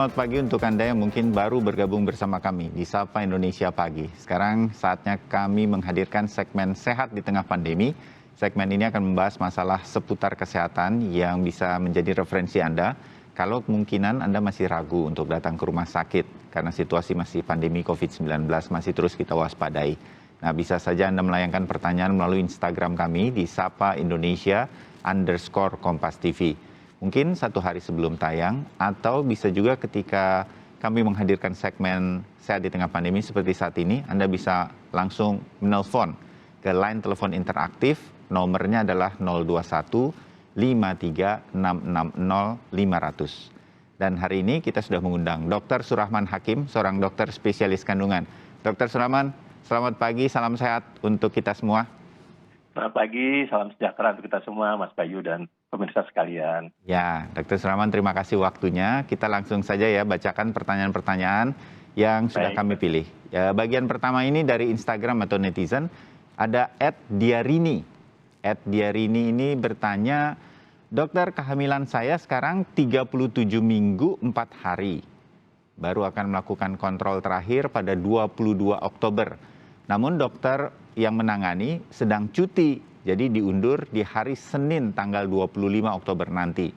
Selamat pagi untuk Anda yang mungkin baru bergabung bersama kami di Sapa Indonesia Pagi. Sekarang saatnya kami menghadirkan segmen Sehat di Tengah Pandemi. Segmen ini akan membahas masalah seputar kesehatan yang bisa menjadi referensi Anda kalau kemungkinan Anda masih ragu untuk datang ke rumah sakit karena situasi masih pandemi COVID-19 masih terus kita waspadai. Nah, bisa saja Anda melayangkan pertanyaan melalui Instagram kami di Sapa Indonesia_Kompas TV. Mungkin satu hari sebelum tayang, atau bisa juga ketika kami menghadirkan segmen Sehat di Tengah Pandemi seperti saat ini, Anda bisa langsung menelpon ke line telepon interaktif, nomornya adalah 021 53 660 500. Dan hari ini kita sudah mengundang Dr. Surahman Hakim, seorang dokter spesialis kandungan. Dr. Surahman, selamat pagi, salam sehat untuk kita semua. Selamat pagi, salam sejahtera untuk kita semua, Mas Bayu dan pemirsa sekalian. Ya, Dr. Surahman, terima kasih waktunya. Kita langsung saja ya bacakan pertanyaan-pertanyaan yang sudah kami pilih. Ya, bagian pertama ini dari Instagram atau netizen, ada @diarini. @diarini ini bertanya, dokter, kehamilan saya sekarang 37 minggu 4 hari. Baru akan melakukan kontrol terakhir pada 22 Oktober. Namun dokter yang menangani sedang cuti, jadi diundur di hari Senin tanggal 25 Oktober nanti.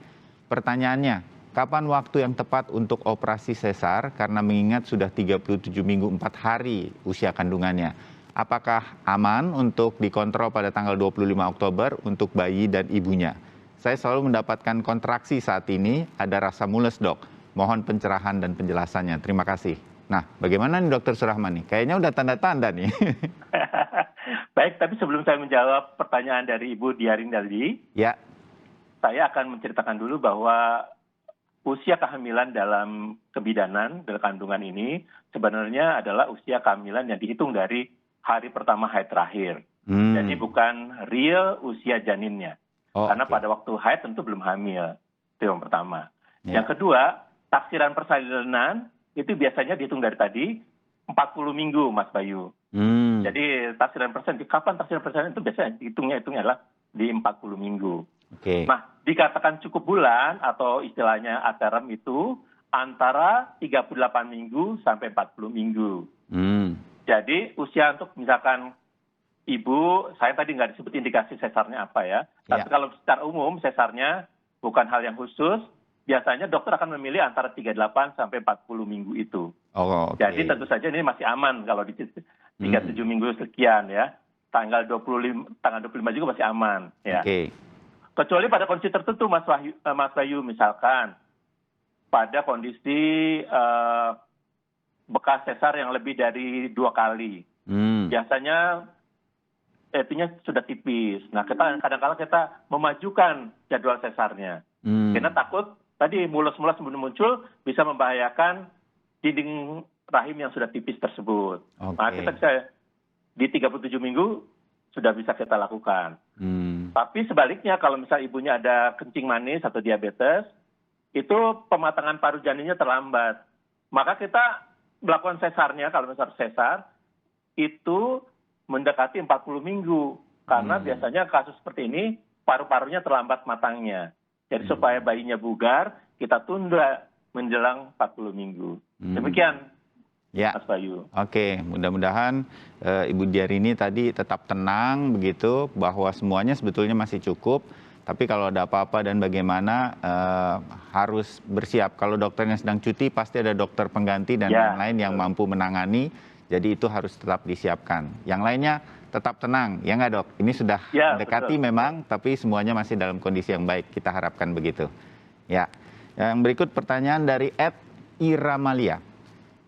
Pertanyaannya, kapan waktu yang tepat untuk operasi sesar karena mengingat sudah 37 minggu 4 hari usia kandungannya? Apakah aman untuk dikontrol pada tanggal 25 Oktober untuk bayi dan ibunya? Saya selalu mendapatkan kontraksi saat ini, ada rasa mules dok. Mohon pencerahan dan penjelasannya. Terima kasih. Nah, bagaimana nih Dokter Surahman nih? Kayaknya udah tanda-tanda nih. Baik, tapi sebelum saya menjawab pertanyaan dari Ibu Diarini tadi, Ya. saya akan menceritakan dulu bahwa usia kehamilan dalam kebidanan, dalam kandungan ini, sebenarnya adalah usia kehamilan yang dihitung dari hari pertama haid terakhir. Jadi bukan real usia janinnya. Karena pada waktu haid tentu belum hamil. Itu yang pertama. Ya. Yang kedua, taksiran persalinan itu biasanya dihitung dari tadi 40 minggu, Mas Bayu. Jadi taksiran persen, kapan taksiran persen itu biasanya hitungnya adalah di 40 minggu. Oke. Nah, dikatakan cukup bulan atau istilahnya aterem itu antara 38 minggu sampai 40 minggu. Jadi usia untuk misalkan ibu, saya tadi nggak disebut indikasi sesarnya apa ya. Tapi kalau secara umum sesarnya bukan hal yang khusus, biasanya dokter akan memilih antara 38 sampai 40 minggu itu. Jadi tentu saja ini masih aman kalau di 37 minggu sekian ya. Tanggal 25 juga masih aman ya. Kecuali pada kondisi tertentu Mas Bayu, misalkan pada kondisi bekas sesar yang lebih dari 2 kali. Biasanya artinya sudah tipis. Nah, kadang-kadang kita memajukan jadwal sesarnya. Karena takut tadi mules-mules muncul bisa membahayakan dinding rahim yang sudah tipis tersebut. Nah, kita bisa di 37 minggu sudah bisa kita lakukan. Tapi sebaliknya kalau misalnya ibunya ada kencing manis atau diabetes, itu pematangan paru janinnya terlambat. Maka kita melakukan sesarnya, kalau misalnya sesar, itu mendekati 40 minggu. Karena biasanya kasus seperti ini, paru-parunya terlambat matangnya. Jadi supaya bayinya bugar, kita tunda menjelang 40 minggu. Demikian, Mas Bayu. Oke, mudah-mudahan Ibu Diarini tadi tetap tenang begitu, bahwa semuanya sebetulnya masih cukup. Tapi kalau ada apa-apa dan bagaimana harus bersiap. Kalau dokternya sedang cuti, pasti ada dokter pengganti dan yang lain yang mampu menangani. Jadi itu harus tetap disiapkan. Yang lainnya tetap tenang, ya nggak dok? Ini sudah mendekati memang, tapi semuanya masih dalam kondisi yang baik. Kita harapkan begitu. Ya. Yang berikut pertanyaan dari @iramalia.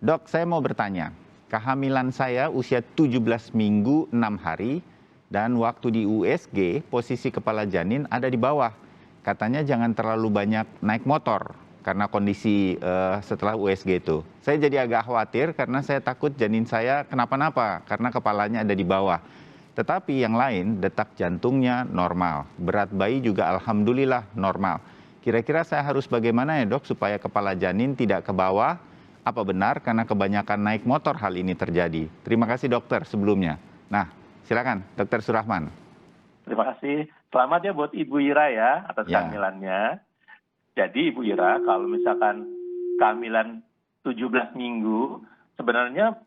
Dok, saya mau bertanya. Kehamilan saya usia 17 minggu 6 hari dan waktu di USG posisi kepala janin ada di bawah. Katanya jangan terlalu banyak naik motor karena kondisi setelah USG itu. Saya jadi agak khawatir karena saya takut janin saya kenapa-napa karena kepalanya ada di bawah. Tetapi yang lain, detak jantungnya normal. Berat bayi juga alhamdulillah normal. Kira-kira saya harus bagaimana ya dok supaya kepala janin tidak ke bawah? Apa benar karena kebanyakan naik motor hal ini terjadi? Terima kasih dokter sebelumnya. Nah, silakan Dokter Surahman. Terima kasih. Selamat ya buat Ibu Ira ya atas kehamilannya. Jadi Ibu Ira, kalau misalkan kehamilan 17 minggu, sebenarnya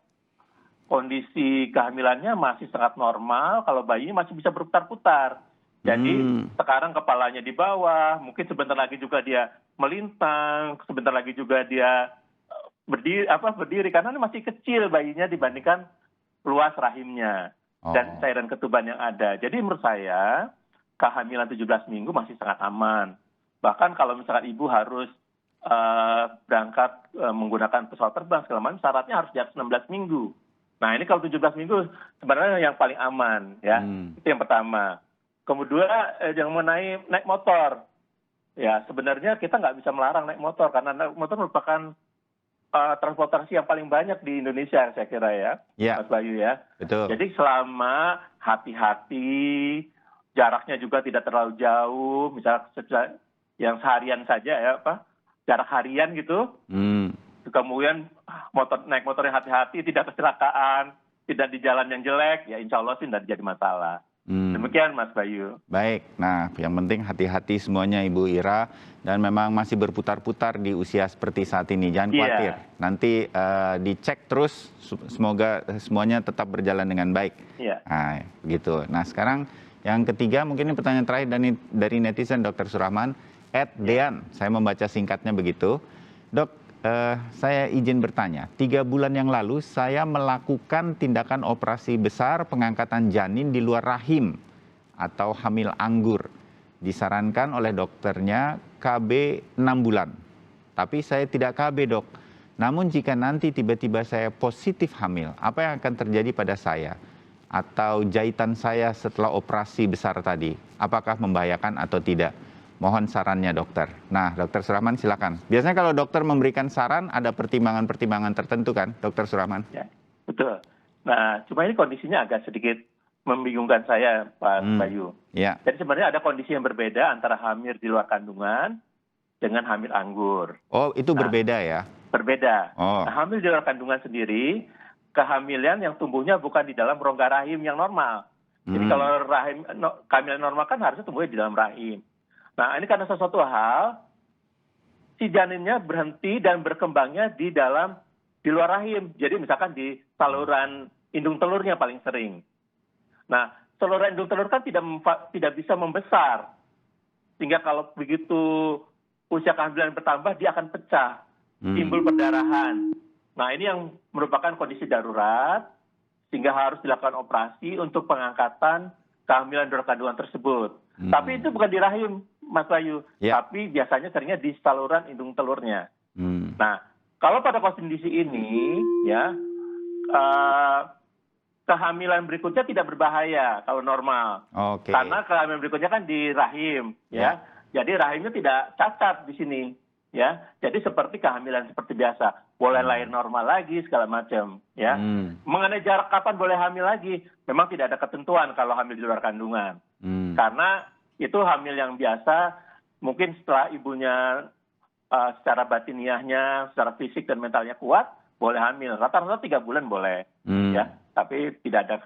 kondisi kehamilannya masih sangat normal kalau bayinya masih bisa berputar-putar. Jadi sekarang kepalanya di bawah, mungkin sebentar lagi juga dia melintang, sebentar lagi juga dia berdiri karena ini masih kecil bayinya dibandingkan luas rahimnya dan cairan ketuban yang ada. Jadi menurut saya kehamilan 17 minggu masih sangat aman. Bahkan kalau misalkan ibu harus berangkat menggunakan pesawat terbang segala macam, syaratnya harus di atas 16 minggu. Nah ini kalau 17 minggu sebenarnya yang paling aman ya. Itu yang pertama. Kemudian yang mengenai naik motor. Ya sebenarnya kita nggak bisa melarang naik motor karena naik motor merupakan transportasi yang paling banyak di Indonesia saya kira ya, Mas Bayu ya. Betul. Jadi selama hati-hati, jaraknya juga tidak terlalu jauh, misalnya yang seharian saja ya jarak harian gitu. Kemudian naik motor yang hati-hati, tidak kecelakaan, tidak di jalan yang jelek, ya insya Allah sih tidak jadi masalah. Demikian Mas Bayu. Baik, nah yang penting hati-hati semuanya Ibu Ira, dan memang masih berputar-putar di usia seperti saat ini, jangan khawatir. Nanti dicek terus, semoga semuanya tetap berjalan dengan baik. Nah, begitu. Nah sekarang yang ketiga, mungkin ini pertanyaan terakhir dari netizen Dr. Surahman, @dean, saya membaca singkatnya begitu. Dok, saya izin bertanya, 3 bulan yang lalu saya melakukan tindakan operasi besar pengangkatan janin di luar rahim atau hamil anggur. Disarankan oleh dokternya KB 6 bulan. Tapi saya tidak KB, dok. Namun jika nanti tiba-tiba saya positif hamil, apa yang akan terjadi pada saya? Atau jahitan saya setelah operasi besar tadi, apakah membahayakan atau tidak? Mohon sarannya dokter. Nah, Dokter Surahman silakan. Biasanya kalau dokter memberikan saran ada pertimbangan-pertimbangan tertentu kan, Dokter Surahman? Ya, betul. Nah, cuma ini kondisinya agak sedikit membingungkan saya, Pak Bayu. Jadi sebenarnya ada kondisi yang berbeda antara hamil di luar kandungan dengan hamil anggur. Oh, itu berbeda ya? Berbeda. Nah, hamil di luar kandungan sendiri, kehamilan yang tumbuhnya bukan di dalam rongga rahim yang normal. Jadi kalau kehamilan normal kan harusnya tumbuhnya di dalam rahim. Nah, ini karena sesuatu hal, si janinnya berhenti dan berkembangnya di luar rahim. Jadi misalkan di saluran indung telurnya paling sering. Nah, saluran indung telur kan tidak bisa membesar. Sehingga kalau begitu usia kehamilan bertambah, dia akan pecah, timbul perdarahan. Nah, ini yang merupakan kondisi darurat, sehingga harus dilakukan operasi untuk pengangkatan kehamilan di luar kandungan tersebut. Tapi itu bukan di rahim, Mas Bayu, tapi biasanya seringnya di saluran indung telurnya. Nah, kalau pada kondisi ini, ya kehamilan berikutnya tidak berbahaya kalau normal, karena kehamilan berikutnya kan di rahim, ya. Jadi rahimnya tidak cacat di sini, ya. Jadi seperti kehamilan seperti biasa, boleh lahir normal lagi segala macam, ya. Mengenai jarak kapan boleh hamil lagi, memang tidak ada ketentuan kalau hamil di luar kandungan, karena itu hamil yang biasa, mungkin setelah ibunya secara batiniahnya, secara fisik dan mentalnya kuat, boleh hamil. Rata-rata 3 bulan boleh, ya, tapi tidak ada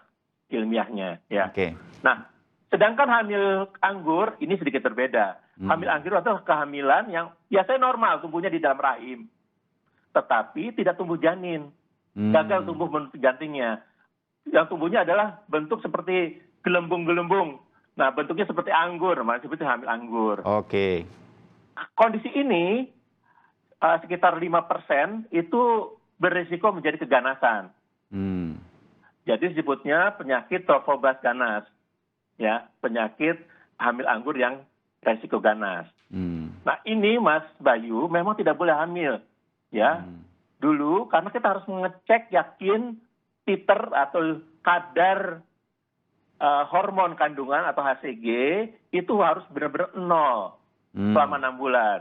ilmiahnya, ya. Nah, sedangkan hamil anggur ini sedikit berbeda. Hamil anggur adalah kehamilan yang biasanya normal, tumbuhnya di dalam rahim, tetapi tidak tumbuh janin, gagal tumbuh bentuk jantingnya. Yang tumbuhnya adalah bentuk seperti gelembung-gelembung. Nah, bentuknya seperti anggur, makanya seperti hamil anggur. Kondisi ini sekitar 5% itu berisiko menjadi keganasan. Jadi disebutnya penyakit Trophobas ganas, ya, penyakit hamil anggur yang resiko ganas. Nah, ini Mas Bayu memang tidak boleh hamil, ya. Dulu karena kita harus mengecek yakin titer atau kadar hormon kandungan atau HCG itu harus benar-benar 0 selama 6 bulan.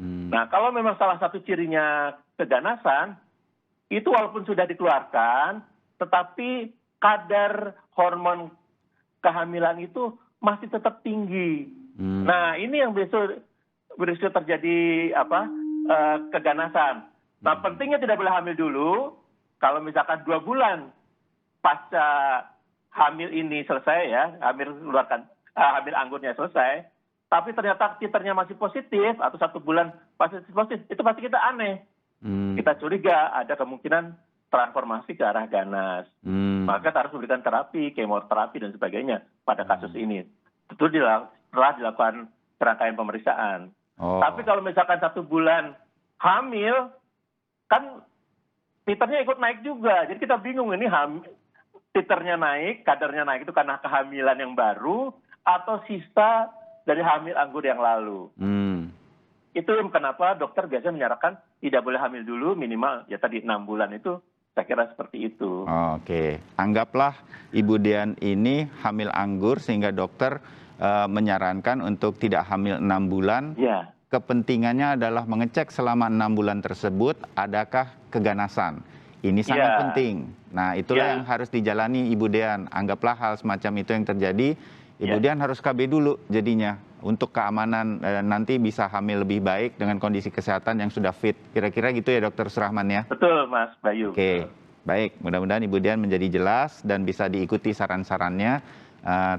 Nah, kalau memang salah satu cirinya keganasan, itu walaupun sudah dikeluarkan, tetapi kadar hormon kehamilan itu masih tetap tinggi. Nah, ini yang berisiko terjadi keganasan. Nah, pentingnya tidak boleh hamil dulu. Kalau misalkan 2 bulan pasca hamil ini selesai, ya, hamil anggurnya selesai, tapi ternyata titernya masih positif atau 1 bulan positif, itu pasti kita aneh. Kita curiga ada kemungkinan transformasi ke arah ganas. Maka kita harus memberikan terapi, kemoterapi dan sebagainya pada kasus ini. Tentu telah dilakukan serangkaian pemeriksaan. Tapi kalau misalkan 1 bulan hamil, kan titernya ikut naik juga. Jadi kita bingung ini titernya naik, kadarnya naik itu karena kehamilan yang baru atau sisa dari hamil anggur yang lalu. Itu kenapa dokter biasanya menyarankan tidak boleh hamil dulu minimal ya tadi 6 bulan itu. Saya kira seperti itu. Oke, anggaplah Ibu Dian ini hamil anggur sehingga dokter menyarankan untuk tidak hamil 6 bulan. Ya. Kepentingannya adalah mengecek selama 6 bulan tersebut adakah keganasan. Ini sangat penting. Nah, itulah yang harus dijalani Ibu Dian. Anggaplah hal semacam itu yang terjadi, Ibu Dian harus KB dulu jadinya untuk keamanan nanti bisa hamil lebih baik dengan kondisi kesehatan yang sudah fit. Kira-kira gitu ya Dokter Surahman ya? Betul Mas Bayu. Oke, baik. Mudah-mudahan Ibu Dian menjadi jelas dan bisa diikuti saran-sarannya,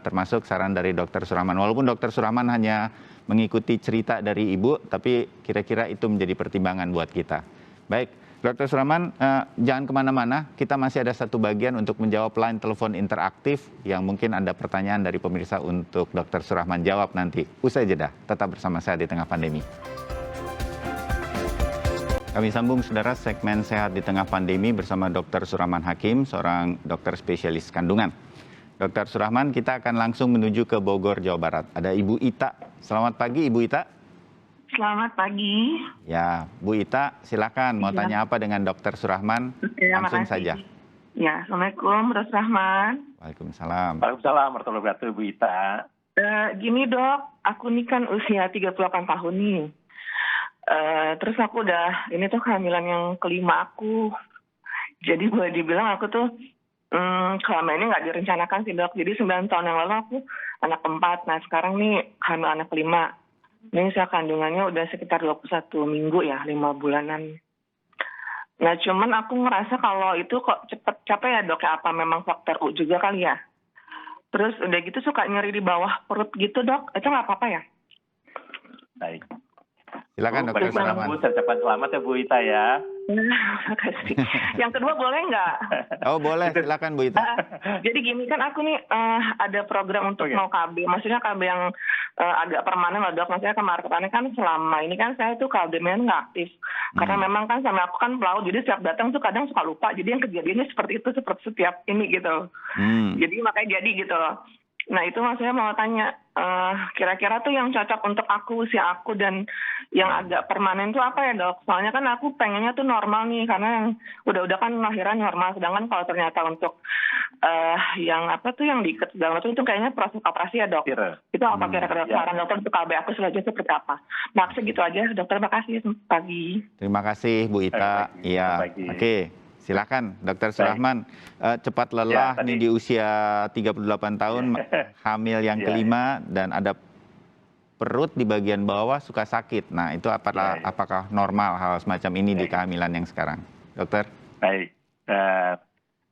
termasuk saran dari Dokter Surahman. Walaupun Dokter Surahman hanya mengikuti cerita dari Ibu, tapi kira-kira itu menjadi pertimbangan buat kita. Baik, Dokter Surahman, jangan kemana-mana, kita masih ada satu bagian untuk menjawab line telepon interaktif yang mungkin ada pertanyaan dari pemirsa untuk Dokter Surahman jawab nanti. Usai jeda, tetap bersama saya di tengah pandemi. Kami sambung saudara segmen Sehat di Tengah Pandemi bersama Dokter Surahman Hakim, seorang dokter spesialis kandungan. Dokter Surahman, kita akan langsung menuju ke Bogor, Jawa Barat. Ada Ibu Ita. Selamat pagi Ibu Ita. Selamat pagi. Ya, Bu Ita, silakan mau tanya apa dengan Dokter Surahman? Langsung saja. Ya, Assalamualaikum, Dr. Rahman. Waalaikumsalam. Waalaikumsalam warahmatullahi wabarakatuh, Bu Ita. Gini dok, aku nih kan usia 38 tahun nih. Terus aku ini tuh kehamilan yang kelima aku. Jadi boleh dibilang aku tuh selama ini nggak direncanakan sih dok. Jadi 9 tahun yang lalu aku anak keempat. Nah sekarang nih hamil anak kelima. Ini usia kandungannya udah sekitar 21 minggu ya, 5 bulanan. Nah cuman aku ngerasa kalau itu kok cepet capek ya dok ya, apa memang faktor U juga kali ya. Terus udah gitu suka nyeri di bawah perut gitu dok, itu nggak apa-apa ya? Baik. Silakan Dokter Surahman. Saya ucapkan selamat ya Bu Ita ya. Makasih. Yang kedua boleh nggak? Oh boleh, silakan Bu Ita. Jadi gini kan aku nih ada program untuk mau KB, maksudnya KB yang agak permanen lah dok. Maksudnya kemarin kan selama ini kan saya tuh KB-nya nggak aktif. Karena memang kan sama aku kan pelaut, jadi setiap datang tuh kadang suka lupa. Jadi yang kejadiannya seperti itu, seperti setiap ini gitu. Jadi makanya jadi gitu loh. Nah itu maksudnya mau tanya, kira-kira tuh yang cocok untuk aku, usia aku, dan yang agak permanen tuh apa ya dok? Soalnya kan aku pengennya tuh normal nih, karena yang udah kan lahiran normal. Sedangkan kalau ternyata untuk yang apa tuh yang diikat segala macam itu kayaknya proses operasi ya dok. Itu apa kira-kira saran dokter untuk KB aku selanjutnya seperti apa? Maksudnya gitu aja dokter, makasih pagi. Terima kasih Bu Ita. Iya, oke. Silakan Dokter Surahman, cepat lelah nih di usia 38 tahun, hamil yang kelima dan ada perut di bagian bawah suka sakit. Nah itu apakah normal hal semacam ini di kehamilan yang sekarang? Dokter? Baik,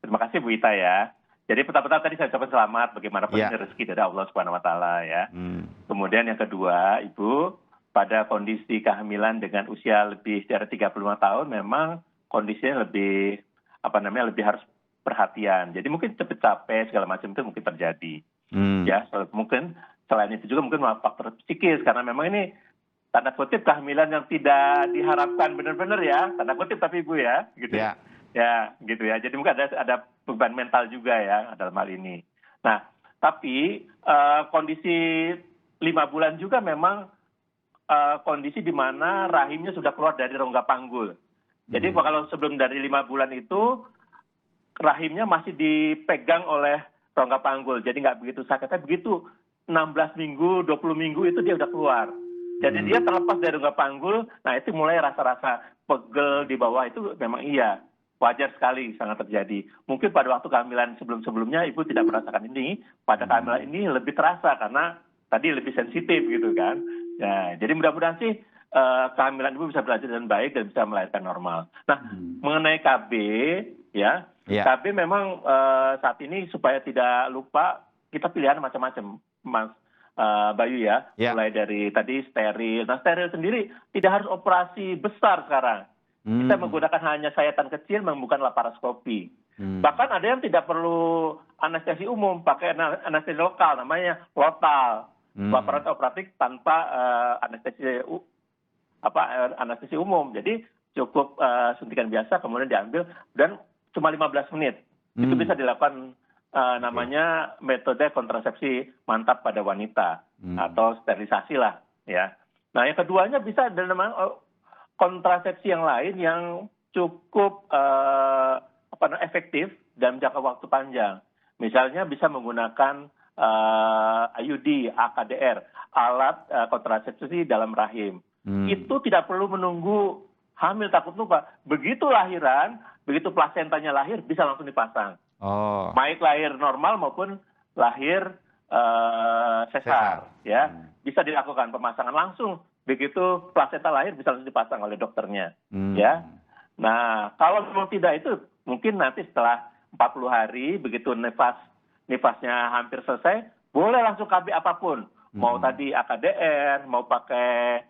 terima kasih Bu Ita ya. Jadi pertama-tama tadi saya ucapkan selamat bagaimanapun ini rezeki dari Allah Subhanahu Wa Taala ya. Kemudian yang kedua, Ibu pada kondisi kehamilan dengan usia lebih dari 35 tahun memang kondisinya lebih lebih harus perhatian. Jadi mungkin cepet capek segala macam itu mungkin terjadi. Ya, mungkin selain itu juga mungkin faktor psikis karena memang ini tanda kutip kehamilan yang tidak diharapkan benar-benar ya, tanda kutip tapi Ibu ya, gitu ya. Ya, gitu ya. Jadi mungkin ada beban mental juga ya dalam hal ini. Nah, tapi kondisi 5 bulan juga memang kondisi di mana rahimnya sudah keluar dari rongga panggul. Jadi kalau sebelum dari 5 bulan itu rahimnya masih dipegang oleh rongga panggul. Jadi nggak begitu sakit. Tapi begitu 16 minggu, 20 minggu itu dia udah keluar. Jadi dia terlepas dari rongga panggul. Nah itu mulai rasa-rasa pegel di bawah itu memang iya. Wajar sekali sangat terjadi. Mungkin pada waktu kehamilan sebelum-sebelumnya ibu tidak merasakan ini. Pada kehamilan ini lebih terasa karena tadi lebih sensitif gitu kan. Ya, jadi mudah-mudahan sih kehamilan ibu bisa berlanjut dengan baik dan bisa melahirkan normal. Nah, mengenai KB, ya, KB memang saat ini supaya tidak lupa kita pilihan macam-macam, Mas Bayu ya, mulai dari tadi steril. Nah, steril sendiri tidak harus operasi besar sekarang. Kita menggunakan hanya sayatan kecil, bukan laparoskopi. Bahkan ada yang tidak perlu anestesi umum, pakai anestesi lokal, namanya lokal, laparan operatif tanpa anestesi umum. Jadi cukup suntikan biasa, kemudian diambil dan cuma 15 menit. Itu bisa dilakukan namanya metode kontrasepsi mantap pada wanita atau sterilisasi lah, ya. Nah, yang keduanya bisa ada namanya kontrasepsi yang lain yang cukup efektif dalam jangka waktu panjang. Misalnya bisa menggunakan IUD, AKDR, alat kontrasepsi dalam rahim. Itu tidak perlu menunggu hamil takut lupa. Begitu lahiran, begitu plasentanya lahir, bisa langsung dipasang. Baik lahir normal maupun lahir sesar, ya. Bisa dilakukan pemasangan langsung. Begitu plasenta lahir bisa langsung dipasang oleh dokternya, ya. Nah, kalau memang tidak itu, mungkin nanti setelah 40 hari, begitu nifasnya hampir selesai, boleh langsung KB apapun. Mau tadi AKDR, mau pakai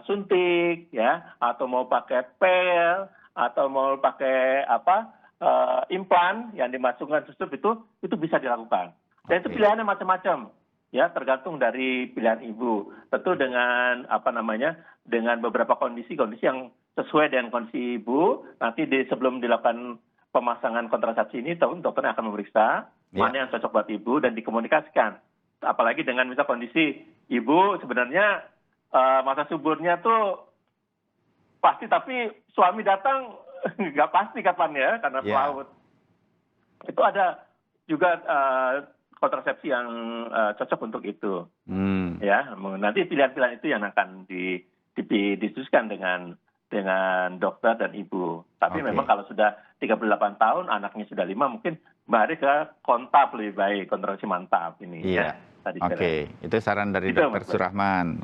suntik, ya, atau mau pakai pel, atau mau pakai implan yang dimasukkan susup itu bisa dilakukan. Dan itu pilihannya macam-macam. Ya, tergantung dari pilihan ibu. Tentu dengan dengan beberapa kondisi yang sesuai dengan kondisi ibu. Nanti sebelum dilakukan pemasangan kontrasepsi ini, dokternya akan memeriksa mana yang cocok buat ibu dan dikomunikasikan. Apalagi dengan misal kondisi ibu sebenarnya masa suburnya tuh pasti, tapi suami datang nggak pasti kapan ya, karena pelaut. Itu ada juga kontrasepsi yang cocok untuk itu. Ya, nanti pilihan-pilihan itu yang akan didiskusikan dengan dokter dan ibu. Tapi memang kalau sudah 38 tahun, anaknya sudah 5, mungkin mari ke kontab lebih baik, kontrasepsi mantap ini. Iya. Ya, itu saran dari Dr. Surahman.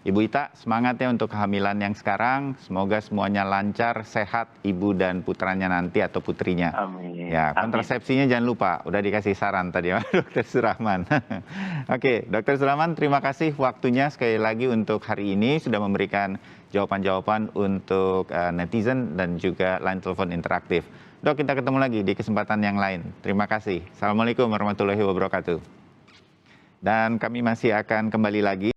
Ibu Ita, semangat ya untuk kehamilan yang sekarang. Semoga semuanya lancar, sehat ibu dan putranya nanti atau putrinya. Amin. Ya, kontrasepsinya jangan lupa, udah dikasih saran tadi ya Dr. Surahman. Dr. Surahman, terima kasih waktunya sekali lagi untuk hari ini sudah memberikan jawaban-jawaban untuk netizen dan juga line telepon interaktif. Dok, kita ketemu lagi di kesempatan yang lain. Terima kasih. Assalamualaikum warahmatullahi wabarakatuh. Dan kami masih akan kembali lagi.